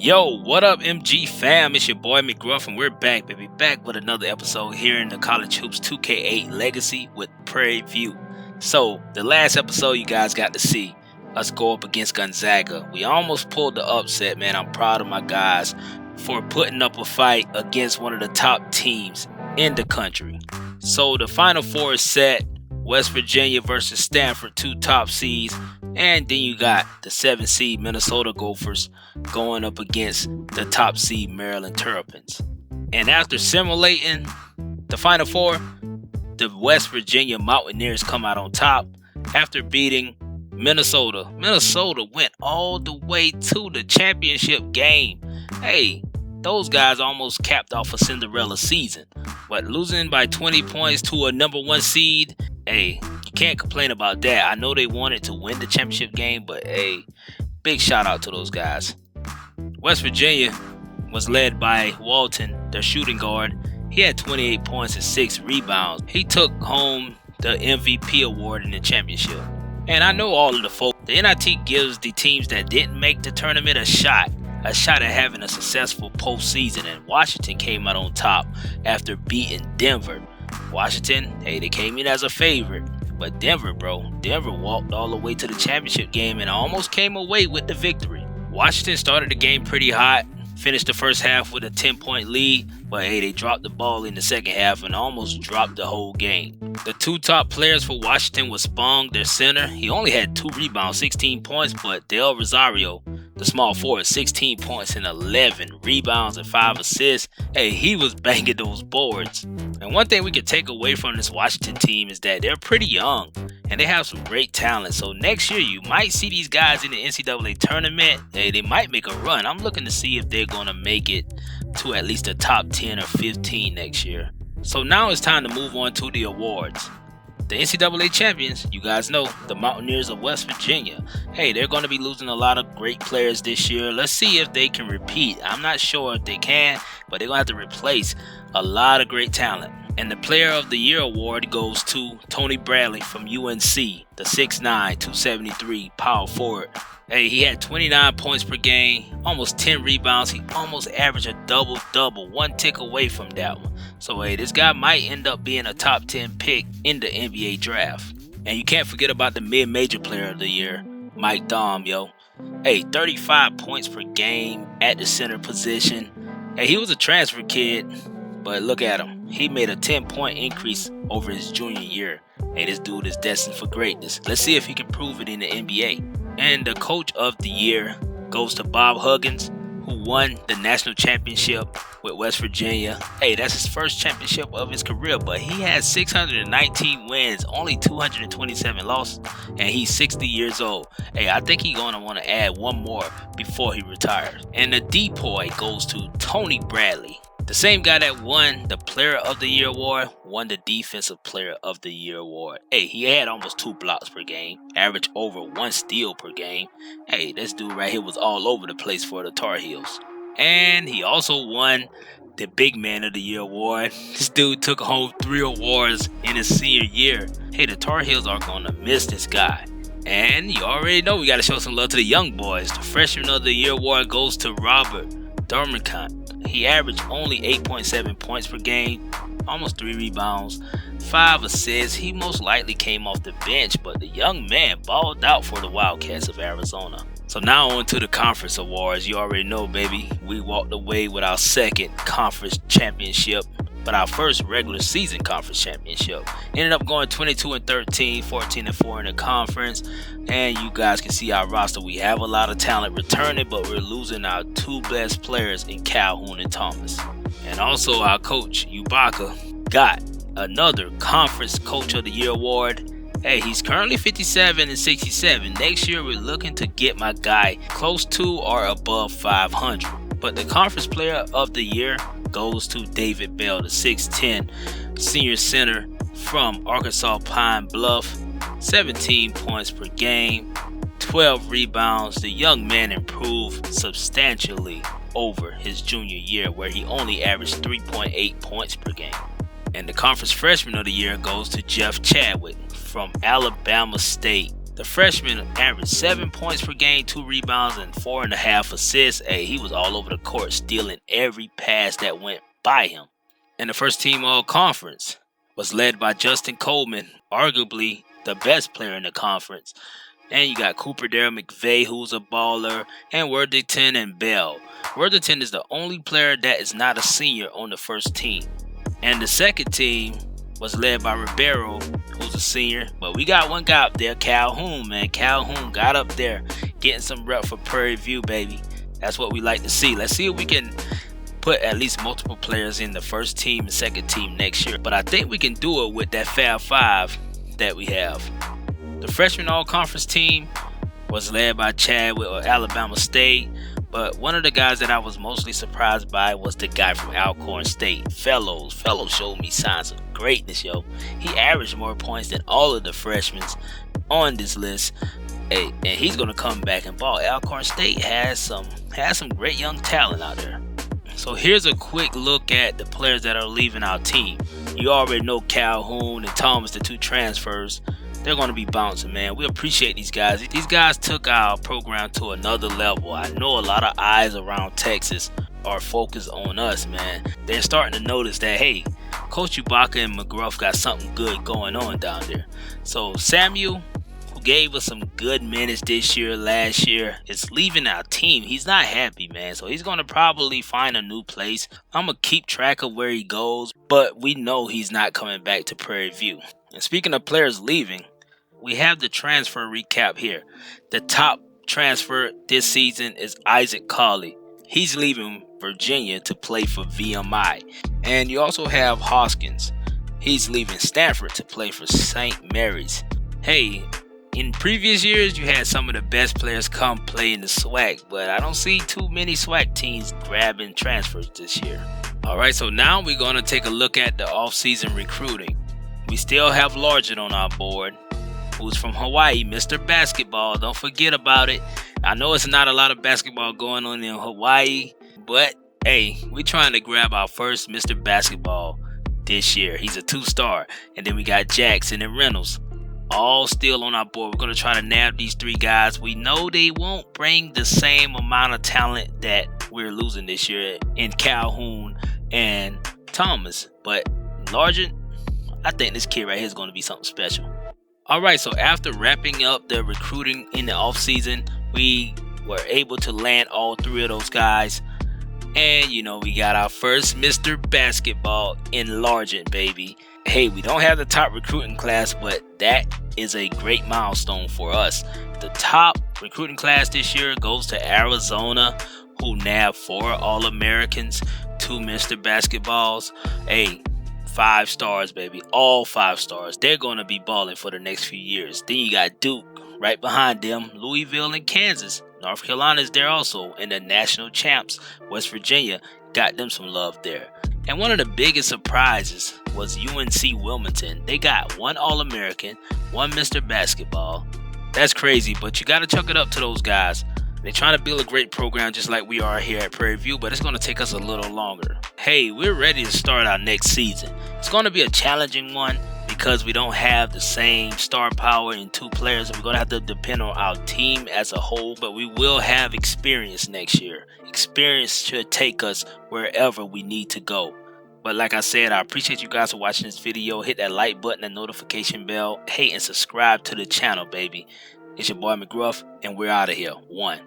Yo, what up, MG fam? It's your boy McGruff, and we're back, baby. Back with another episode here in the College Hoops 2K8 Legacy with Prairie View. So, the last episode you guys got to see us go up against Gonzaga. We almost pulled the upset, man. I'm proud of my guys for putting up a fight against one of the top teams in the country. So, the Final Four is set. West Virginia versus Stanford, two top seeds. And then you got the 7th seed Minnesota Gophers going up against the top seed Maryland Terrapins. And after simulating the Final Four, the West Virginia Mountaineers come out on top after beating Minnesota. Minnesota went all the way to the championship game. Hey, those guys almost capped off a Cinderella season. But losing by 20 points to a number 1 seed, hey, you can't complain about that. I know they wanted to win the championship game, but hey, big shout out to those guys. West Virginia was led by Walton, their shooting guard. He had 28 points and 6 rebounds. He took home the MVP award in the championship. And I know all of the folks. The NIT gives the teams that didn't make the tournament a shot at having a successful postseason. And Washington came out on top after beating Denver. Washington, hey, they came in as a favorite. But Denver walked all the way to the championship game and almost came away with the victory. Washington started the game pretty hot, finished the first half with a 10-point lead, but hey, they dropped the ball in the second half and almost dropped the whole game. The two top players for Washington was Spong, their center. He only had 2 rebounds, 16 points, but Del Rosario, the small forward, 16 points and 11 rebounds and 5 assists. Hey, he was banging those boards. And one thing we could take away from this Washington team is that they're pretty young and they have some great talent. So next year you might see these guys in the NCAA tournament. Hey, they might make a run. I'm looking to see if they're going to make it to at least the top 10 or 15 next year. So now it's time to move on to the awards. The NCAA champions, you guys know, the Mountaineers of West Virginia. Hey, they're going to be losing a lot of great players this year. Let's see if they can repeat. I'm not sure if they can, but they're going to have to replace a lot of great talent. And the Player of the Year award goes to Tony Bradley from UNC, the 6'9", 273 power forward. Hey, he had 29 points per game, almost 10 rebounds. He almost averaged a double-double, one tick away from that one. So, hey, this guy might end up being a top 10 pick in the NBA draft. And you can't forget about the Mid-Major Player of the Year, Mike Daum, yo. Hey, 35 points per game at the center position. Hey, he was a transfer kid, but look at him. He made a 10-point increase over his junior year. Hey, this dude is destined for greatness. Let's see if he can prove it in the NBA. And the Coach of the Year goes to Bob Huggins, who won the national championship with West Virginia. Hey, that's his first championship of his career, but he has 619 wins, only 227 losses, and he's 60 years old. Hey, I think he's going to want to add one more before he retires. And the Depoy goes to Tony Bradley. The same guy that won the Player of the Year award won the Defensive Player of the Year award. Hey, he had almost 2 blocks per game, averaged over 1 steal per game. Hey, this dude right here was all over the place for the Tar Heels. And he also won the Big Man of the Year award. This dude took home 3 awards in his senior year. Hey, the Tar Heels are going to miss this guy. And you already know we got to show some love to the young boys. The Freshman of the Year award goes to Robert Dormicant. He averaged only 8.7 points per game, almost 3 rebounds, 5 assists. He most likely came off the bench, but the young man balled out for the Wildcats of Arizona. So now on to the conference awards. You already know, baby, we walked away with our second conference championship, but our first regular season conference championship. Ended up going 22-13, 14-4 in the conference. And you guys can see our roster. We have a lot of talent returning, but we're losing our 2 best players in Calhoun and Thomas. And also our coach, Ubaka, got another Conference Coach of the Year award. Hey, he's currently 57 and 67. Next year, we're looking to get my guy close to or above 500. But the Conference Player of the Year goes to David Bell, the 6'10 senior center from Arkansas Pine Bluff. 17 points per game, 12 rebounds. The young man improved substantially over his junior year, where he only averaged 3.8 points per game. And the Conference Freshman of the Year goes to Jeff Chadwick from Alabama State. The freshman averaged 7 points per game, 2 rebounds, and 4.5 assists. Hey, he was all over the court, stealing every pass that went by him. And the first team all-conference was led by Justin Coleman, arguably the best player in the conference. And you got Cooper Dare McVeigh, who's a baller, and Worthington and Bell. Worthington is the only player that is not a senior on the first team. And the second team was led by Ribeiro, who's a senior. But we got one guy up there, Calhoun, man. Calhoun got up there, getting some rep for Prairie View, baby. That's what we like to see. Let's see if we can put at least multiple players in the first team and second team next year. But I think we can do it with that Fab Five that we have. The freshman all-conference team was led by Chadwick of Alabama State. But one of the guys that I was mostly surprised by was the guy from Alcorn State, Fellows. Fellows showed me signs of greatness, yo. He averaged more points than all of the freshmen on this list. Hey, and he's gonna come back and ball. Alcorn State has some great young talent out there. So here's a quick look at the players that are leaving our team. You already know Calhoun and Thomas, the two transfers. They're going to be bouncing, man. We appreciate these guys. These guys took our program to another level. I know a lot of eyes around Texas are focused on us, man. They're starting to notice that, hey, Coach Ibaka and McGruff got something good going on down there. So Samuel, who gave us some good minutes this year, last year, is leaving our team. He's not happy, man. So he's going to probably find a new place. I'm going to keep track of where he goes, but we know he's not coming back to Prairie View. And speaking of players leaving, we have the transfer recap here. The top transfer this season is Isaac Colley. He's leaving Virginia to play for VMI. And you also have Hoskins. He's leaving Stanford to play for St. Mary's. Hey, in previous years, you had some of the best players come play in the SWAC, but I don't see too many SWAC teams grabbing transfers this year. Alright, so now we're going to take a look at the offseason recruiting. We still have Largent on our board, who's from Hawaii, Mr. Basketball. Don't forget about it. I know it's not a lot of basketball going on in Hawaii, but hey, we're trying to grab our first Mr. Basketball this year. He's a 2-star. And then we got Jackson and Reynolds, all still on our board. We're going to try to nab these 3 guys. We know they won't bring the same amount of talent that we're losing this year in Calhoun and Thomas, but Largent, I think this kid right here is going to be something special. Alright, so after wrapping up the recruiting in the offseason, we were able to land all 3 of those guys. And, you know, we got our first Mr. Basketball in Largent, baby. Hey, we don't have the top recruiting class, but that is a great milestone for us. The top recruiting class this year goes to Arizona, who nabbed 4 All-Americans, 2 Mr. Basketballs. Hey, 5 stars, baby. All 5 stars. They're going to be balling for the next few years. Then you got Duke right behind them, Louisville and Kansas. North Carolina is there also, and the national champs, West Virginia, got them some love there. And one of the biggest surprises was UNC Wilmington. They got 1 All-American, 1 Mr. Basketball. That's crazy, but you got to chuck it up to those guys. They're trying to build a great program just like we are here at Prairie View, but it's going to take us a little longer. Hey, we're ready to start our next season. It's going to be a challenging one because we don't have the same star power in 2 players. We're going to have to depend on our team as a whole, but we will have experience next year. Experience should take us wherever we need to go. But like I said, I appreciate you guys for watching this video. Hit that like button and notification bell. Hey, and subscribe to the channel, baby. It's your boy McGruff, and we're out of here. 1.